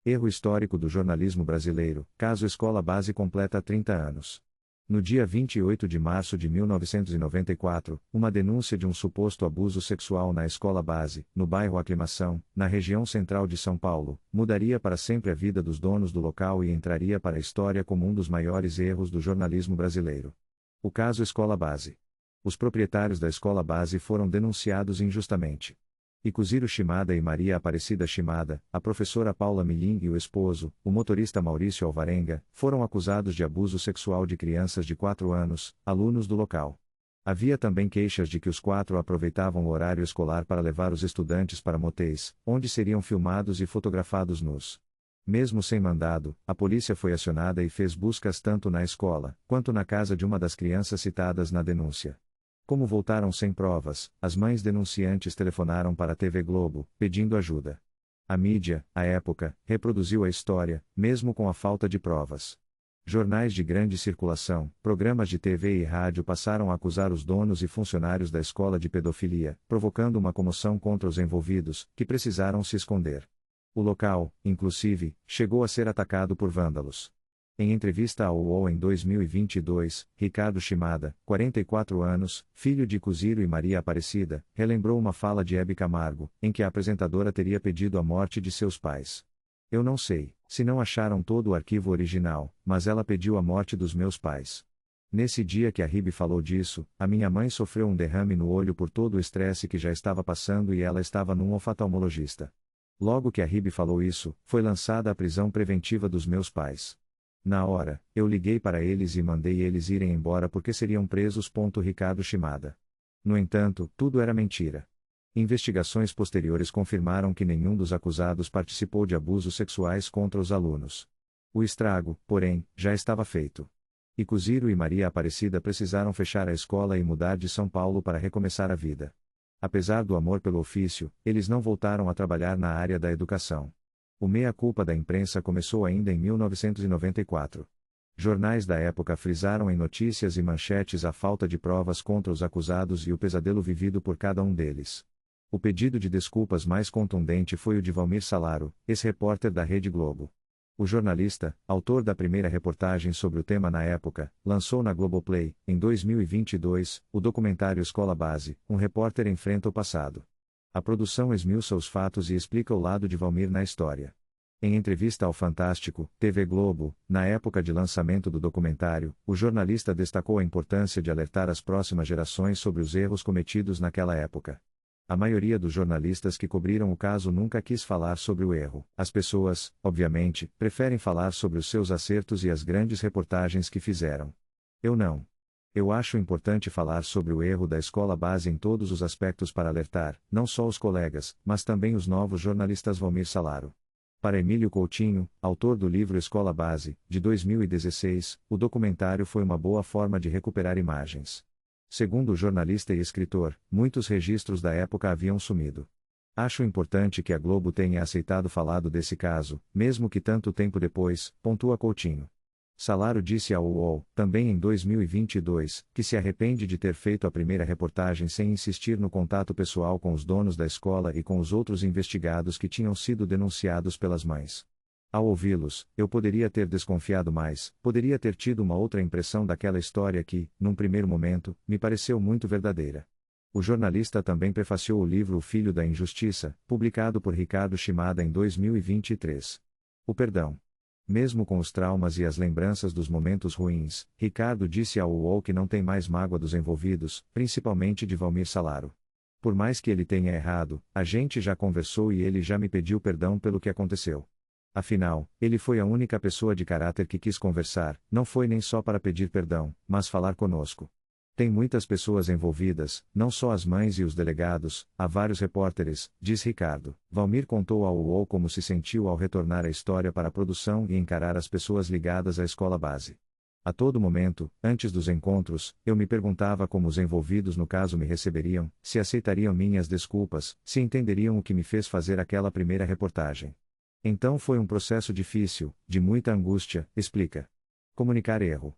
Erro histórico do jornalismo brasileiro, caso Escola Base completa 30 anos. No dia 28 de março de 1994, uma denúncia de um suposto abuso sexual na Escola Base, no bairro Aclimação, na região central de São Paulo, mudaria para sempre a vida dos donos do local e entraria para a história como um dos maiores erros do jornalismo brasileiro. O caso Escola Base. Os proprietários da Escola Base foram denunciados injustamente. Ikuziro Shimada e Maria Aparecida Shimada, a professora Paula Milim e o esposo, o motorista Maurício Alvarenga, foram acusados de abuso sexual de crianças de 4 anos, alunos do local. Havia também queixas de que os 4 aproveitavam o horário escolar para levar os estudantes para motéis, onde seriam filmados e fotografados nus. Mesmo sem mandado, a polícia foi acionada e fez buscas tanto na escola, quanto na casa de uma das crianças citadas na denúncia. Como voltaram sem provas, as mães denunciantes telefonaram para a TV Globo, pedindo ajuda. A mídia, à época, reproduziu a história, mesmo com a falta de provas. Jornais de grande circulação, programas de TV e rádio passaram a acusar os donos e funcionários da escola de pedofilia, provocando uma comoção contra os envolvidos, que precisaram se esconder. O local, inclusive, chegou a ser atacado por vândalos. Em entrevista ao UOL em 2022, Ricardo Shimada, 44 anos, filho de Ikuziro e Maria Aparecida, relembrou uma fala de Hebe Camargo, em que a apresentadora teria pedido a morte de seus pais. Eu não sei, se não acharam todo o arquivo original, mas ela pediu a morte dos meus pais. Nesse dia que a Hebe falou disso, a minha mãe sofreu um derrame no olho por todo o estresse que já estava passando e ela estava num oftalmologista. Logo que a Hebe falou isso, foi lançada a prisão preventiva dos meus pais. Na hora, eu liguei para eles e mandei eles irem embora porque seriam presos. Ricardo Shimada. No entanto, tudo era mentira. Investigações posteriores confirmaram que nenhum dos acusados participou de abusos sexuais contra os alunos. O estrago, porém, já estava feito. Ikuziro e Maria Aparecida precisaram fechar a escola e mudar de São Paulo para recomeçar a vida. Apesar do amor pelo ofício, eles não voltaram a trabalhar na área da educação. O meia-culpa da imprensa começou ainda em 1994. Jornais da época frisaram em notícias e manchetes a falta de provas contra os acusados e o pesadelo vivido por cada um deles. O pedido de desculpas mais contundente foi o de Valmir Salaro, ex-repórter da Rede Globo. O jornalista, autor da primeira reportagem sobre o tema na época, lançou na Globoplay, em 2022, o documentário Escola Base, um repórter enfrenta o passado. A produção esmiuça os fatos e explica o lado de Valmir na história. Em entrevista ao Fantástico, TV Globo, na época de lançamento do documentário, o jornalista destacou a importância de alertar as próximas gerações sobre os erros cometidos naquela época. A maioria dos jornalistas que cobriram o caso nunca quis falar sobre o erro. As pessoas, obviamente, preferem falar sobre os seus acertos e as grandes reportagens que fizeram. Eu não. Eu acho importante falar sobre o erro da Escola Base em todos os aspectos para alertar, não só os colegas, mas também os novos jornalistas. Valmir Salaro. Para Emílio Coutinho, autor do livro Escola Base, de 2016, o documentário foi uma boa forma de recuperar imagens. Segundo o jornalista e escritor, muitos registros da época haviam sumido. Acho importante que a Globo tenha aceitado falar desse caso, mesmo que tanto tempo depois, pontua Coutinho. Salaro disse ao UOL, também em 2022, que se arrepende de ter feito a primeira reportagem sem insistir no contato pessoal com os donos da escola e com os outros investigados que tinham sido denunciados pelas mães. Ao ouvi-los, eu poderia ter desconfiado mais, poderia ter tido uma outra impressão daquela história que, num primeiro momento, me pareceu muito verdadeira. O jornalista também prefaciou o livro O Filho da Injustiça, publicado por Ricardo Shimada em 2023. O perdão. Mesmo com os traumas e as lembranças dos momentos ruins, Ricardo disse ao UOL que não tem mais mágoa dos envolvidos, principalmente de Valmir Salaro. Por mais que ele tenha errado, a gente já conversou e ele já me pediu perdão pelo que aconteceu. Afinal, ele foi a única pessoa de caráter que quis conversar, não foi nem só para pedir perdão, mas falar conosco. Tem muitas pessoas envolvidas, não só as mães e os delegados, há vários repórteres, diz Ricardo. Valmir contou ao UOL como se sentiu ao retornar a história para a produção e encarar as pessoas ligadas à Escola Base. A todo momento, antes dos encontros, eu me perguntava como os envolvidos no caso me receberiam, se aceitariam minhas desculpas, se entenderiam o que me fez fazer aquela primeira reportagem. Então foi um processo difícil, de muita angústia, explica. Comunicar erro.